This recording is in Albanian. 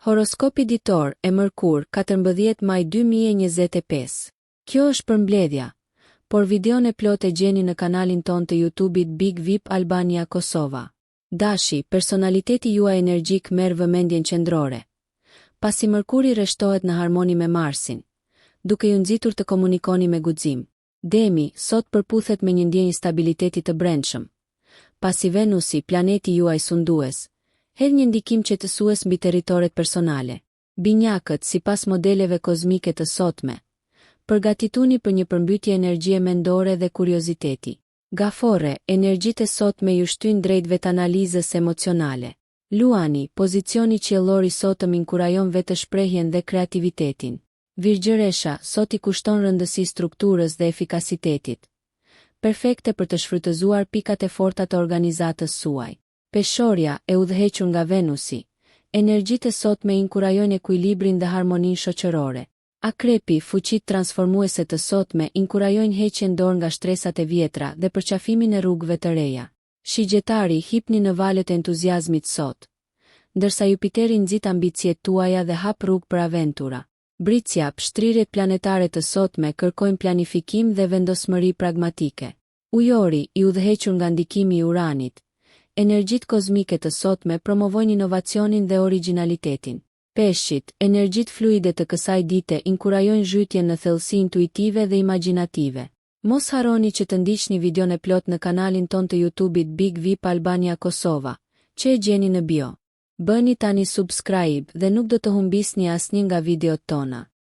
Horoskopi ditor e Mërkur, 14 maj 2025. Kjo është përmbledhja, por videon e plot e gjeni në kanalin ton të YouTube-it Big VIP Albania Kosova. Dashi, personaliteti juaj energjik merr vëmendjen qendrore. Pasi Mërkuri rreshtohet në harmoni me Marsin, duke ju nxitur të komunikoni me guxim. Demi sot përputhet me një ndjenjë stabiliteti të brendshëm. Pasi Venusi, planeti juaj sundues, hedh një ndikim qetësues mbi territoret personale. Binjakët, sipas modeleve kozmike të sotme, përgatituni për një përmbytje energjie mendore dhe kurioziteti. Gafore, energjitë e sotme ju shtyn drejt vetanalizës emocionale. Luani, pozicioni qiellor i sotëm inkurajon vetëshprehjen dhe kreativitetin. Virgjëresha, sot i kushton rëndësi strukturës dhe efikasitetit, perfekte për të shfrytëzuar pikat e forta të organizatës suaj. Peshorja, e udhëhequr nga Venusi, energjitë e sotme inkurajojnë ekuilibrin dhe harmoninë shoqërore. Akrepi, fuqitë transformuese të sotme inkurajojnë heqjen dorë nga shtresat e vjetra dhe përqafimin e rrugëve të reja. Shigjetari, hipni në valët e entuziazmit sot, ndërsa Jupiteri nxit ambicjet tuaja dhe hap rrugë për aventura. Bricja, pshtrirjet planetare të sotme kërkojnë planifikim dhe vendosmëri pragmatike. Ujori, i udhëhequr nga ndikimi i Uranit, energjitë kozmike të sotme promovojnë inovacionin dhe origjinalitetin. Peshqit, energjitë fluide të kësaj dite inkurajojnë zhytjen në thellësi intuitive dhe imagjinative. Mos harroni që të ndiqni videon e plot në kanalin ton të YouTube-it Big VIP Albania Kosova, që e gjeni në bio. Bëni tani subscribe dhe nuk do të humbisni asnjë nga videot tona.